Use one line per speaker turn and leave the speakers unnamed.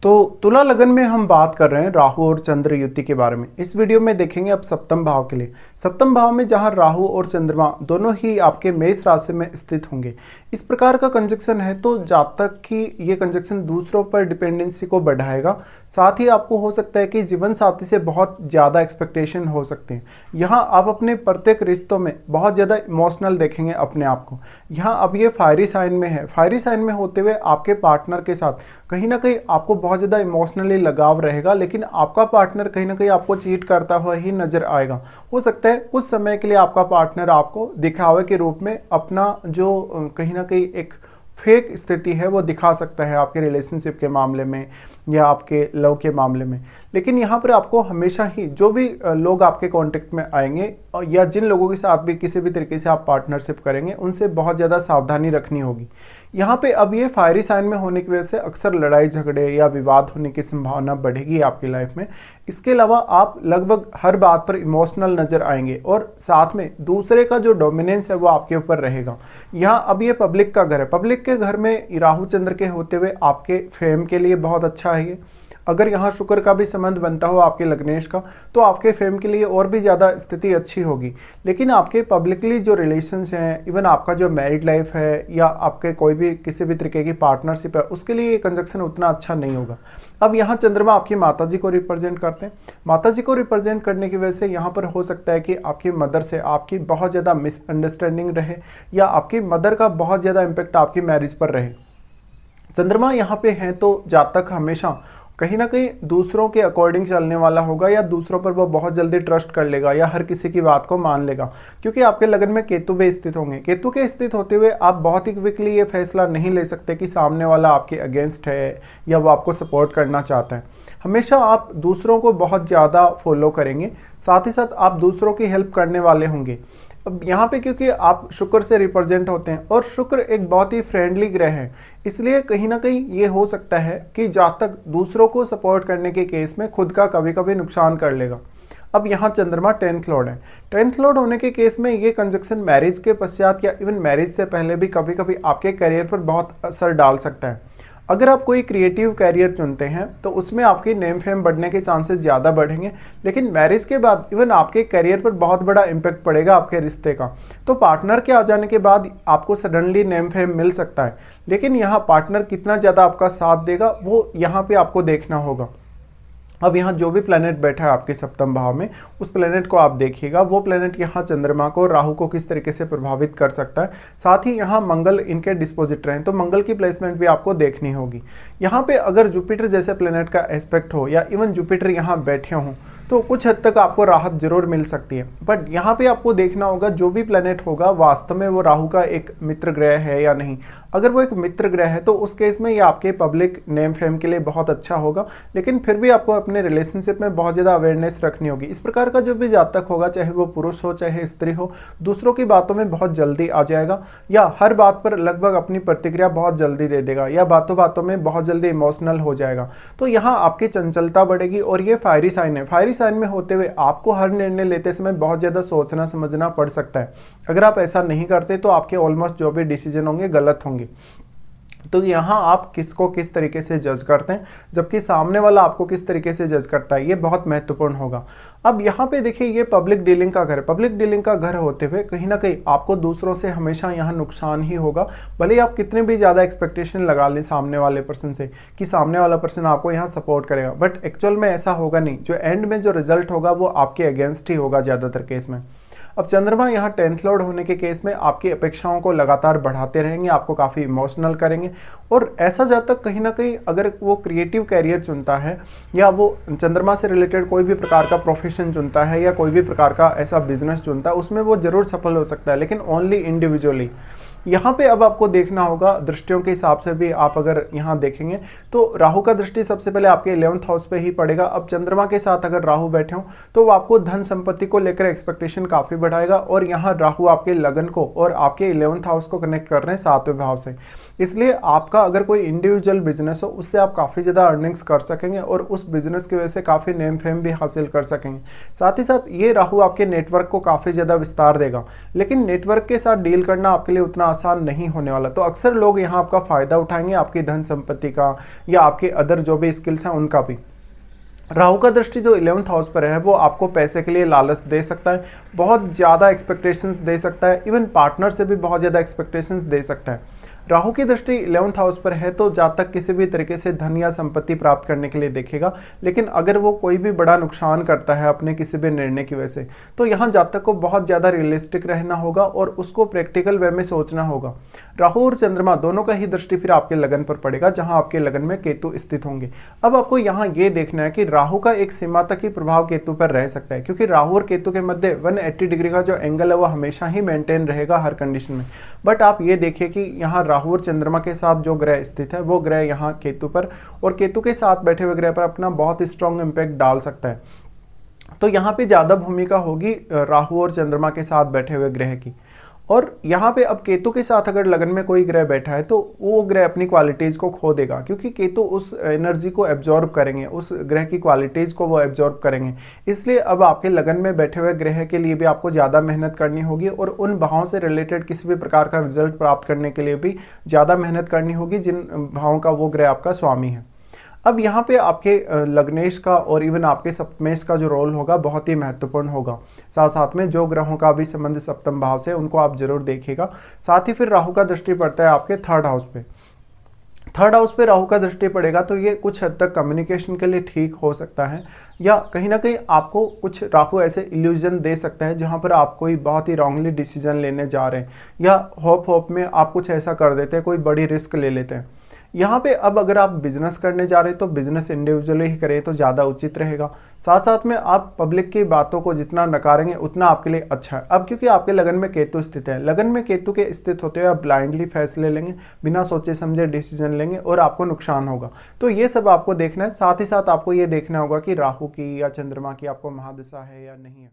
तो तुला लगन में हम बात कर रहे हैं राहु और चंद्र युति के बारे में। इस वीडियो में देखेंगे अब सप्तम भाव के लिए। सप्तम भाव में जहां राहु और चंद्रमा दोनों ही आपके मेष राशि में स्थित होंगे, इस प्रकार का कंजक्शन है तो जातक की ये कंजक्शन दूसरों पर डिपेंडेंसी को बढ़ाएगा। साथ ही आपको हो सकता है कि जीवन साथी से बहुत ज़्यादा एक्सपेक्टेशन हो सकते हैं। यहाँ आप अपने प्रत्येक रिश्तों में बहुत ज़्यादा इमोशनल देखेंगे अपने आप को। यहाँ अब ये फायरी साइन में है, फायरी साइन में होते हुए आपके पार्टनर के साथ कहीं ना कहीं आपको बहुत ज़्यादा इमोशनली लगाव रहेगा, लेकिन आपका पार्टनर कहीं ना कहीं आपको चीट करता हुआ ही नजर आएगा। हो सकता है कुछ समय के लिए आपका पार्टनर आपको दिखावे के रूप में अपना जो कहीं ना कहीं एक फेक स्थिति है वो दिखा सकता है आपके रिलेशनशिप के मामले में या आपके लव के मामले में। लेकिन यहाँ पर आपको हमेशा ही जो भी लोग आपके कांटेक्ट में आएंगे या जिन लोगों के साथ भी किसी भी तरीके से आप पार्टनरशिप करेंगे, उनसे बहुत ज़्यादा सावधानी रखनी होगी। यहाँ पे अब ये फायरी साइन में होने की वजह से अक्सर लड़ाई झगड़े या विवाद होने की संभावना बढ़ेगी आपकी लाइफ में। इसके अलावा आप लगभग हर बात पर इमोशनल नजर आएंगे और साथ में दूसरे का जो डोमिनेंस है वो आपके ऊपर रहेगा। यहाँ अब ये पब्लिक का घर है, पब्लिक के घर में राहु चंद्र के होते हुए आपके फेम के लिए बहुत अच्छा है ये। अगर यहाँ शुक्र का भी संबंध बनता हो आपके लग्नेश का, तो आपके फेम के लिए और भी ज़्यादा स्थिति अच्छी होगी। लेकिन आपके पब्लिकली जो रिलेशंस हैं, इवन आपका जो मैरिड लाइफ है या आपके कोई भी किसी भी तरीके की पार्टनरशिप है, उसके लिए ये कंजक्शन उतना अच्छा नहीं होगा। अब यहाँ चंद्रमा आपकी माता जी को रिप्रेजेंट करते हैं। माता जी को रिप्रेजेंट करने की वजह से यहाँ पर हो सकता है कि आपकी मदर से आपकी बहुत ज़्यादा मिसअंडरस्टैंडिंग रहे या आपकी मदर का बहुत ज़्यादा इम्पेक्ट आपकी मैरिज पर रहे। चंद्रमा यहाँ पे हैं तो जातक हमेशा कहीं ना कहीं दूसरों के अकॉर्डिंग चलने वाला होगा या दूसरों पर वो बहुत जल्दी ट्रस्ट कर लेगा या हर किसी की बात को मान लेगा, क्योंकि आपके लगन में केतु भी स्थित होंगे। केतु के स्थित होते हुए आप बहुत ही क्विकली ये फैसला नहीं ले सकते कि सामने वाला आपके अगेंस्ट है या वो आपको सपोर्ट करना चाहता है। हमेशा आप दूसरों को बहुत ज़्यादा फॉलो करेंगे, साथ ही साथ आप दूसरों की हेल्प करने वाले होंगे। अब यहाँ पे क्योंकि आप शुक्र से रिप्रेजेंट होते हैं और शुक्र एक बहुत ही फ्रेंडली ग्रह है, इसलिए कहीं ना कहीं ये हो सकता है कि जातक दूसरों को सपोर्ट करने के केस में खुद का कभी कभी नुकसान कर लेगा। अब यहाँ चंद्रमा 10th लॉर्ड है। 10th लॉर्ड होने के केस में ये कंजक्शन मैरिज के पश्चात या इवन मैरिज से पहले भी कभी कभी आपके करियर पर बहुत असर डाल सकता है। अगर आप कोई क्रिएटिव कैरियर चुनते हैं तो उसमें आपकी नेम फेम बढ़ने के चांसेस ज़्यादा बढ़ेंगे, लेकिन मैरिज के बाद इवन आपके करियर पर बहुत बड़ा इम्पैक्ट पड़ेगा आपके रिश्ते का। तो पार्टनर के आ जाने के बाद आपको सडनली नेम फेम मिल सकता है, लेकिन यहाँ पार्टनर कितना ज़्यादा आपका साथ देगा वो यहाँ पे आपको देखना होगा। अब यहाँ जो भी प्लेनेट बैठा है आपके सप्तम भाव में, उस प्लेनेट को आप देखिएगा, वो प्लेनेट यहाँ चंद्रमा को राहु को किस तरीके से प्रभावित कर सकता है। साथ ही यहाँ मंगल इनके डिस्पोजिटर हैं, तो मंगल की प्लेसमेंट भी आपको देखनी होगी। यहाँ पे अगर जुपिटर जैसे प्लेनेट का एस्पेक्ट हो या इवन जुपिटर यहाँ बैठे हों तो कुछ हद तक आपको राहत जरूर मिल सकती है। बट यहाँ पे आपको देखना होगा जो भी प्लेनेट होगा वास्तव में वो राहु का एक मित्र ग्रह है या नहीं। अगर वो एक मित्र ग्रह है तो उस केस में ये आपके पब्लिक नेम फेम के लिए बहुत अच्छा होगा, लेकिन फिर भी आपको अपने रिलेशनशिप में बहुत ज़्यादा अवेयरनेस रखनी होगी। इस प्रकार का जो भी जातक होगा, चाहे वो पुरुष हो चाहे स्त्री हो, दूसरों की बातों में बहुत जल्दी आ जाएगा या हर बात पर लगभग अपनी प्रतिक्रिया बहुत जल्दी दे देगा या बातों बातों में बहुत जल्दी इमोशनल हो जाएगा। तो यहाँ आपकी चंचलता बढ़ेगी और ये फायरी साइन है। फायरी साइन में होते हुए आपको हर निर्णय लेते समय बहुत ज़्यादा सोचना समझना पड़ सकता है। अगर आप ऐसा नहीं करते तो आपके ऑलमोस्ट जो भी डिसीजन होंगे गलत होंगे। तो यहाँ आप किसको किस तरीके से जज करते हैं, जबकि सामने वाला आपको किस तरीके से जज करता है, ये बहुत महत्वपूर्ण होगा। अब यहाँ पे देखिए ये पब्लिक डीलिंग का घर, पब्लिक डीलिंग का घर होते हुए कहीं ना कहीं आपको दूसरों से हमेशा यहाँ नुकसान ही होगा। भले ही आप कितने भी ज़्यादा एक्सपेक्टेशन लगा लें सामने वाले पर्सन से कि सामने वाला पर्सन आपको यहाँ सपोर्ट करेगा, बट एक्चुअल में ऐसा होगा नहीं। जो एंड में जो रिजल्ट होगा वो आपके अगेंस्ट ही होगा ज़्यादातर केस में। अब चंद्रमा यहाँ 10th लॉर्ड होने के केस में आपकी अपेक्षाओं को लगातार बढ़ाते रहेंगे, आपको काफ़ी इमोशनल करेंगे। और ऐसा जातक कहीं ना कहीं अगर वो क्रिएटिव कैरियर चुनता है या वो चंद्रमा से रिलेटेड कोई भी प्रकार का प्रोफेशन चुनता है या कोई भी प्रकार का ऐसा बिजनेस चुनता है, उसमें वो जरूर सफल हो सकता है, लेकिन ओनली इंडिविजुअली। यहाँ पे अब आपको देखना होगा दृष्टियों के हिसाब से भी। आप अगर यहाँ देखेंगे तो राहु का दृष्टि सबसे पहले आपके 11th हाउस पे ही पड़ेगा। अब चंद्रमा के साथ अगर राहु बैठे हो तो वो आपको धन संपत्ति को लेकर एक्सपेक्टेशन काफ़ी बढ़ाएगा, और यहाँ राहु आपके लगन को और आपके 11th हाउस को कनेक्ट कर रहे हैं 7वें भाव से। इसलिए आपका अगर कोई इंडिविजुअल बिजनेस हो उससे आप काफ़ी ज़्यादा अर्निंग्स कर सकेंगे और उस बिजनेस की वजह से काफ़ी नेम फेम भी हासिल कर सकेंगे। साथ ही साथ ये राहु आपके नेटवर्क को काफ़ी ज़्यादा विस्तार देगा, लेकिन नेटवर्क के साथ डील करना आपके लिए उतना आसान नहीं होने वाला। तो अक्सर लोग यहाँ आपका फ़ायदा उठाएंगे, आपकी धन संपत्ति का या आपके अदर जो भी स्किल्स हैं उनका भी। राहु का दृष्टि जो 11th हाउस पर है वो आपको पैसे के लिए लालच दे सकता है, बहुत ज़्यादा एक्सपेक्टेशंस दे सकता है, इवन पार्टनर से भी बहुत ज़्यादा एक्सपेक्टेशंस दे सकता है। राहु की दृष्टि 11th हाउस पर है तो जातक किसी भी तरीके से धन या संपत्ति प्राप्त करने के लिए देखेगा, लेकिन अगर वो कोई भी बड़ा नुकसान करता है अपने किसी भी निर्णय की वजह से, तो यहाँ जातक को बहुत ज़्यादा रियलिस्टिक रहना होगा और उसको प्रैक्टिकल वे में सोचना होगा। राहु और चंद्रमा दोनों का ही दृष्टि फिर आपके लगन पर पड़ेगा, जहाँ आपके लगन में केतु स्थित होंगे। अब आपको यहाँ ये देखना है कि राहु का एक सीमा तक ही प्रभाव केतु पर रह सकता है, क्योंकि राहु और केतु के मध्य 180 डिग्री का जो एंगल है वो हमेशा ही मेंटेन रहेगा हर कंडीशन में। बट आप ये देखिए कि यहाँ राहु और चंद्रमा के साथ जो ग्रह स्थित है वो ग्रह यहाँ केतु पर और केतु के साथ बैठे हुए ग्रह पर अपना बहुत स्ट्रॉन्ग इम्पैक्ट डाल सकता है। तो यहाँ पे ज़्यादा भूमिका होगी राहु और चंद्रमा के साथ बैठे हुए ग्रह की। और यहाँ पे अब केतु के साथ अगर लगन में कोई ग्रह बैठा है तो वो ग्रह अपनी क्वालिटीज़ को खो देगा, क्योंकि केतु उस एनर्जी को एब्जॉर्ब करेंगे, उस ग्रह की क्वालिटीज़ को वो एब्जॉर्ब करेंगे। इसलिए अब आपके लगन में बैठे हुए ग्रह के लिए भी आपको ज़्यादा मेहनत करनी होगी और उन भावों से रिलेटेड किसी भी प्रकार का रिजल्ट प्राप्त करने के लिए भी ज़्यादा मेहनत करनी होगी जिन भावों का वो ग्रह आपका स्वामी है। अब यहाँ पे आपके लग्नेश का और इवन आपके सप्तमेश का जो रोल होगा बहुत ही महत्वपूर्ण होगा। साथ साथ में जो ग्रहों का भी संबंध सप्तम भाव से उनको आप जरूर देखिएगा। साथ ही फिर राहु का दृष्टि पड़ता है आपके 3rd हाउस पे। 3rd हाउस पे राहु का दृष्टि पड़ेगा तो ये कुछ हद तक कम्युनिकेशन के लिए ठीक हो सकता है, या कहीं ना कहीं आपको कुछ राहु ऐसे इल्यूजन दे सकता है जहाँ पर आप कोई बहुत ही रॉन्गली डिसीजन लेने जा रहे हैं, या होप में आप कुछ ऐसा कर देते हैं, कोई बड़ी रिस्क ले लेते हैं। यहाँ पे अब अगर आप बिजनेस करने जा रहे हैं तो बिजनेस इंडिविजुअली ही करें तो ज़्यादा उचित रहेगा। साथ साथ में आप पब्लिक की बातों को जितना नकारेंगे उतना आपके लिए अच्छा है। अब क्योंकि आपके लगन में केतु स्थित है, लगन में केतु के स्थित होते हुए आप ब्लाइंडली फैसले लेंगे, बिना सोचे समझे डिसीजन लेंगे और आपको नुकसान होगा। तो ये सब आपको देखना है। साथ ही साथ आपको ये देखना होगा कि राहु की या चंद्रमा की आपको महादशा है या नहीं है।